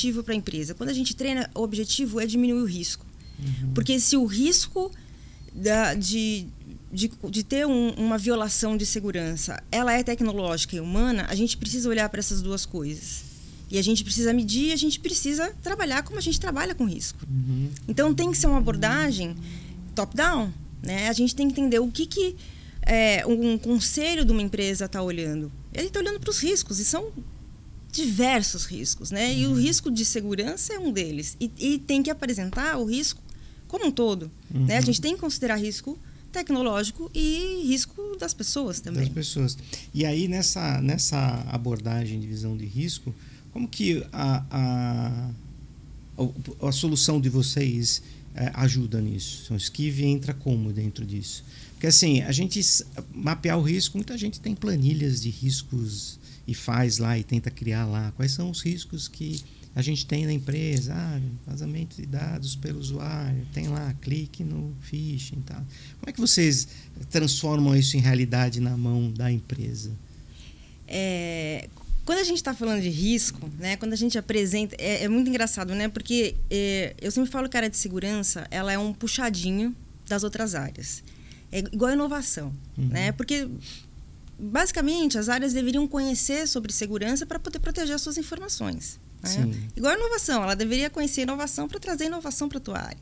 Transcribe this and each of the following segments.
objetivo para a empresa? Quando a gente treina, o objetivo é diminuir o risco. Porque se o risco de ter uma violação de segurança, ela é tecnológica e humana, a gente precisa olhar para essas duas coisas. E a gente precisa medir, a gente precisa trabalhar como a gente trabalha com risco. Então, tem que ser uma abordagem top-down, né? A gente tem que entender o que um conselho de uma empresa está olhando. Ele está olhando para os riscos, e são diversos riscos, né? E o risco de segurança é um deles. E tem que apresentar o risco como um todo. Né? A gente tem que considerar risco tecnológico e risco das pessoas também. Das pessoas. E aí, nessa abordagem de visão de risco, como que a solução de vocês ajuda nisso? O Skive entra como dentro disso? Porque assim, a gente mapear o risco, muita gente tem planilhas de riscos e faz lá e tenta criar lá. Quais são os riscos que a gente tem na empresa? Vazamento de dados pelo usuário, tem lá, clique no phishing e tal. Como é que vocês transformam isso em realidade na mão da empresa? Quando a gente está falando de risco, né, quando a gente apresenta, é muito engraçado, né, porque eu sempre falo que a área de segurança, ela é um puxadinho das outras áreas. É igual a inovação, né, porque basicamente as áreas deveriam conhecer sobre segurança para poder proteger as suas informações. Né? Igual a inovação, ela deveria conhecer a inovação para trazer inovação para a tua área.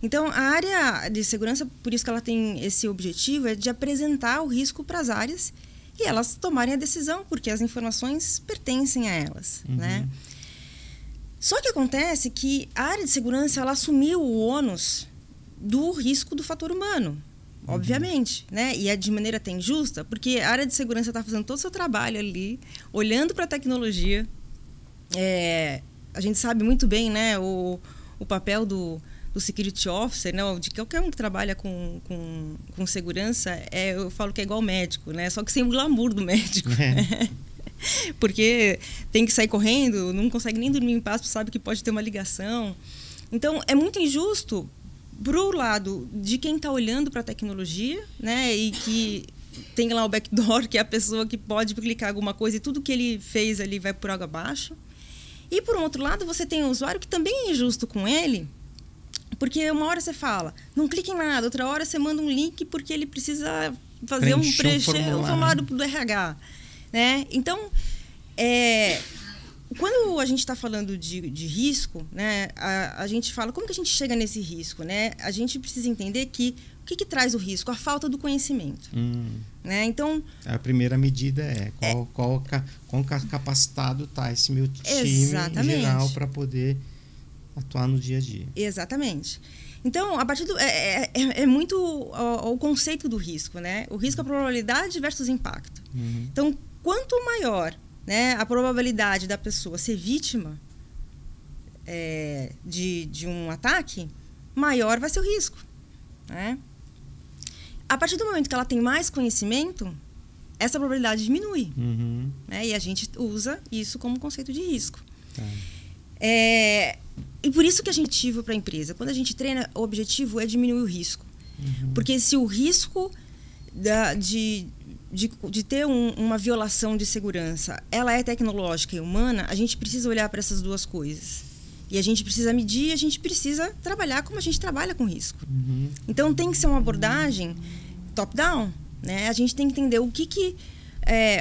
Então, a área de segurança, por isso que ela tem esse objetivo, é de apresentar o risco para as áreas e elas tomarem a decisão, porque as informações pertencem a elas. Né? Só que acontece que a área de segurança, ela assumiu o ônus do risco do fator humano, obviamente, né? E é de maneira até injusta, porque a área de segurança está fazendo todo o seu trabalho ali, olhando para a tecnologia. A gente sabe muito bem, né, o papel do security officer, né, de qualquer um que trabalha com segurança, eu falo que é igual médico, né, só que sem o glamour do médico. Né? Porque tem que sair correndo, não consegue nem dormir em paz, porque sabe que pode ter uma ligação. Então, é muito injusto pro lado de quem está olhando para a tecnologia, né, e que tem lá o backdoor, que é a pessoa que pode clicar alguma coisa e tudo que ele fez ali vai por água abaixo. E, por um outro lado, você tem um usuário que também é injusto com ele, porque uma hora você fala, não clique em nada, outra hora você manda um link porque ele precisa preencher um formulário do RH. Né? Então, quando a gente está falando de risco, né, a gente fala, como que a gente chega nesse risco? Né? A gente precisa entender que o que traz o risco? A falta do conhecimento. Né? Então, a primeira medida é quão capacitado está esse meu time em geral para poder atuar no dia a dia. Exatamente. Então, a partir é muito o conceito do risco, né? O risco é a probabilidade versus impacto. Então, quanto maior, né, a probabilidade da pessoa ser vítima de um ataque, maior vai ser o risco. Né? A partir do momento que ela tem mais conhecimento, essa probabilidade diminui. Né? E a gente usa isso como conceito de risco. E por isso que a gente ativa para a empresa. Quando a gente treina, o objetivo é diminuir o risco. Porque se o risco de ter uma violação de segurança, ela é tecnológica e humana, a gente precisa olhar para essas duas coisas. E a gente precisa medir, a gente precisa trabalhar como a gente trabalha com risco. Então, tem que ser uma abordagem top-down. Né? A gente tem que entender o que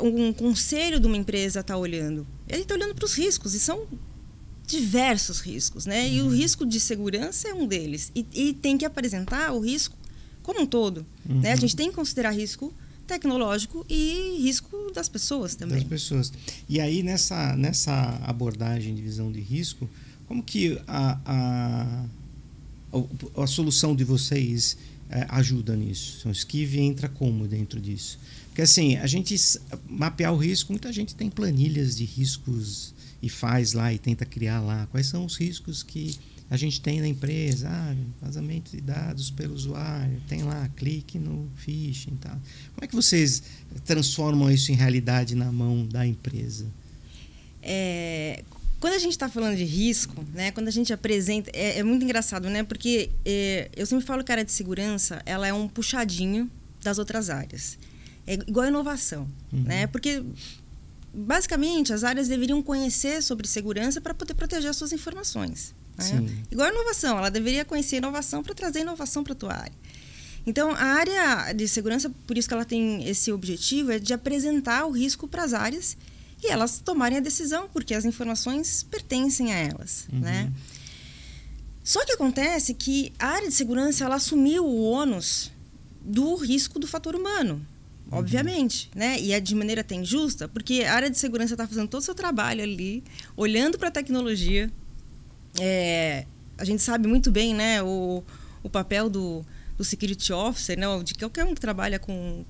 um conselho de uma empresa está olhando. Ele está olhando para os riscos, e são diversos riscos. Né? E o risco de segurança é um deles. E tem que apresentar o risco como um todo. Né? A gente tem que considerar risco tecnológico e risco das pessoas também. Das pessoas. E aí, nessa abordagem de visão de risco, como que a solução de vocês ajuda nisso? O Skive entra como dentro disso? Porque assim, a gente mapear o risco, muita gente tem planilhas de riscos e faz lá e tenta criar lá. Quais são os riscos que a gente tem na empresa? Vazamento de dados pelo usuário, tem lá, clique no phishing e tal. Como é que vocês transformam isso em realidade na mão da empresa? Quando a gente está falando de risco, né, quando a gente apresenta, é muito engraçado, né, porque eu sempre falo que a área de segurança, ela é um puxadinho das outras áreas. É igual a inovação, né, porque basicamente, as áreas deveriam conhecer sobre segurança para poder proteger as suas informações. Né? Igual a inovação, ela deveria conhecer inovação para trazer inovação para a tua área. Então, a área de segurança, por isso que ela tem esse objetivo, é de apresentar o risco para as áreas e elas tomarem a decisão, porque as informações pertencem a elas. Né? Só que acontece que a área de segurança ela assumiu o ônus do risco do fator humano, obviamente, né? E é de maneira até injusta, porque a área de segurança está fazendo todo o seu trabalho ali, olhando para a tecnologia. A gente sabe muito bem, né, o papel do security officer, né, de qualquer um que trabalha com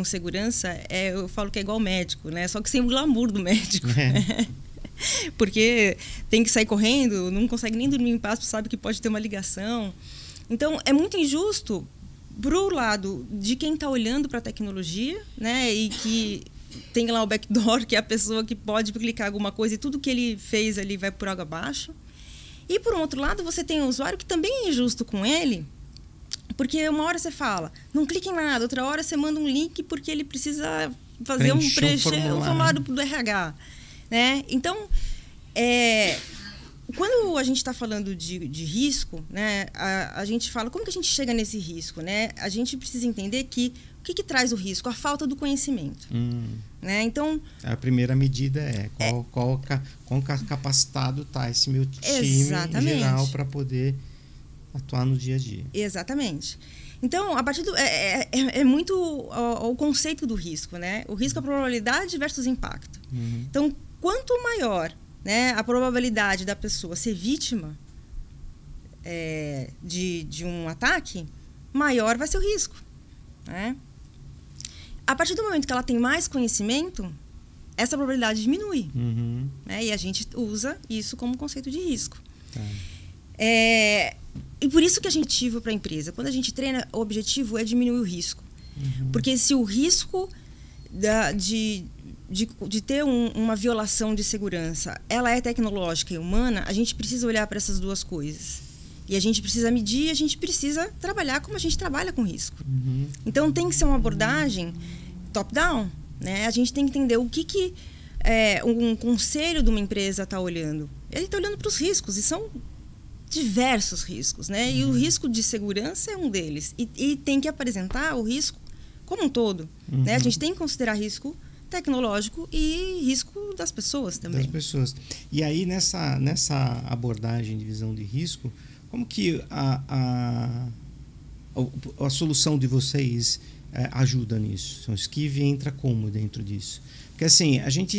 segurança, eu falo que é igual médico, né? Só que sem o glamour do médico. Porque tem que sair correndo, não consegue nem dormir em paz, porque sabe que pode ter uma ligação. Então, é muito injusto pro lado de quem está olhando para a tecnologia, né, e que tem lá o backdoor, que é a pessoa que pode clicar alguma coisa e tudo que ele fez ali vai por água abaixo. E, por um outro lado, você tem o usuário que também é injusto com ele, porque uma hora você fala, não clique em nada, outra hora você manda um link porque ele precisa fazer um formulário do RH. Né? Então, quando a gente está falando de risco, né, a gente fala, como que a gente chega nesse risco? Né? A gente precisa entender que o que traz o risco? A falta do conhecimento. Né? Então, a primeira medida é quão capacitado está esse meu time em geral para poder atuar no dia a dia. Exatamente. Então, a partir é muito o conceito do risco, né? O risco é a probabilidade versus impacto. Então, quanto maior, né, a probabilidade da pessoa ser vítima de um ataque, maior vai ser o risco. Né? A partir do momento que ela tem mais conhecimento, essa probabilidade diminui. Né? E a gente usa isso como conceito de risco. Tá. E por isso que a gente ativa para a empresa. Quando a gente treina, o objetivo é diminuir o risco. Porque se o risco de ter uma violação de segurança, ela é tecnológica e humana, a gente precisa olhar para essas duas coisas. E a gente precisa medir, a gente precisa trabalhar como a gente trabalha com risco. Então, tem que ser uma abordagem top-down. Né? A gente tem que entender o que um conselho de uma empresa está olhando. Ele está olhando para os riscos, e são diversos riscos. Né? E o risco de segurança é um deles. E tem que apresentar o risco como um todo. Né? A gente tem que considerar risco tecnológico e risco das pessoas também. Das pessoas. E aí, nessa abordagem de visão de risco, como que a solução de vocês ajuda nisso? O Skive entra como dentro disso? Porque assim, a gente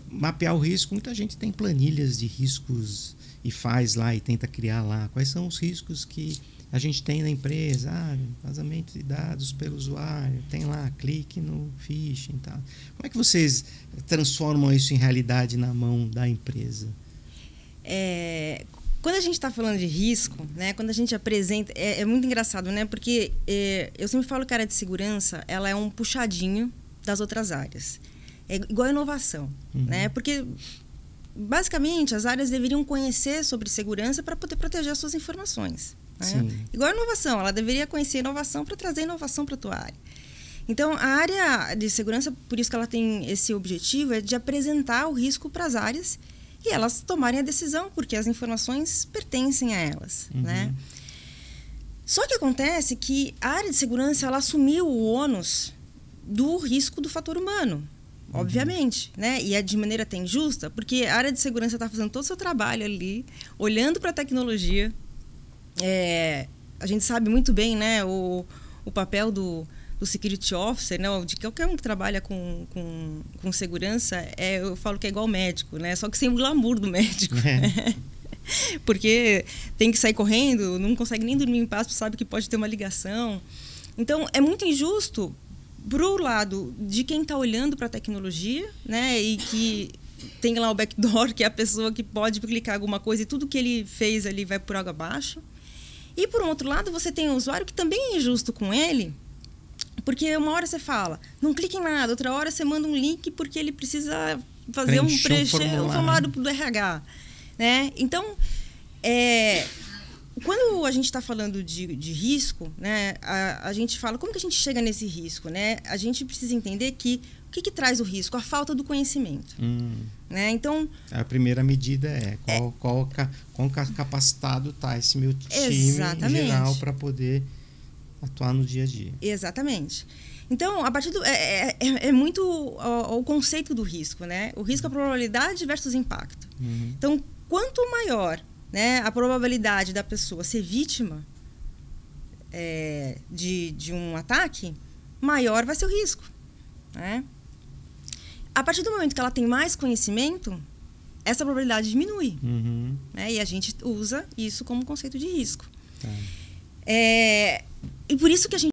mapear o risco, muita gente tem planilhas de riscos e faz lá e tenta criar lá. Quais são os riscos que a gente tem na empresa? Vazamento de dados pelo usuário, tem lá, clique no phishing e tal. Como é que vocês transformam isso em realidade na mão da empresa? Quando a gente está falando de risco, né, quando a gente apresenta, é muito engraçado, né, porque eu sempre falo que a área de segurança ela é um puxadinho das outras áreas. É igual a inovação, né, porque basicamente as áreas deveriam conhecer sobre segurança para poder proteger as suas informações. Né? Igual a inovação, ela deveria conhecer inovação para trazer inovação para a tua área. Então, a área de segurança, por isso que ela tem esse objetivo, é de apresentar o risco para as áreas e elas tomarem a decisão, porque as informações pertencem a elas. Né? Só que acontece que a área de segurança ela assumiu o ônus do risco do fator humano, obviamente. Né? E é de maneira até injusta, porque a área de segurança está fazendo todo o seu trabalho ali, olhando para a tecnologia. A gente sabe muito bem, né, o papel do security officer, né, de qualquer um que trabalha com segurança, eu falo que é igual médico, né, só que sem o glamour do médico. Porque tem que sair correndo, não consegue nem dormir em paz, porque sabe que pode ter uma ligação. Então, é muito injusto pro lado de quem está olhando para a tecnologia, né, e que tem lá o backdoor, que é a pessoa que pode clicar alguma coisa e tudo que ele fez ali vai por água abaixo. E, por um outro lado, você tem o usuário que também é injusto com ele, porque uma hora você fala, não clique em nada, outra hora você manda um link porque ele precisa fazer um formulário do RH. Né? Então, quando a gente está falando de risco, né, a gente fala, como que a gente chega nesse risco? Né? A gente precisa entender que que traz o risco? A falta do conhecimento. Né? Então, a primeira medida é quão capacitado está esse meu time em geral para poder atuar no dia a dia. Exatamente. Então, a partir do é muito o conceito do risco, né? O risco é a probabilidade versus impacto. Então, quanto maior, né, a probabilidade da pessoa ser vítima de um ataque, maior vai ser o risco, né? A partir do momento que ela tem mais conhecimento, essa probabilidade diminui. Né? E a gente usa isso como conceito de risco. E por isso que a gente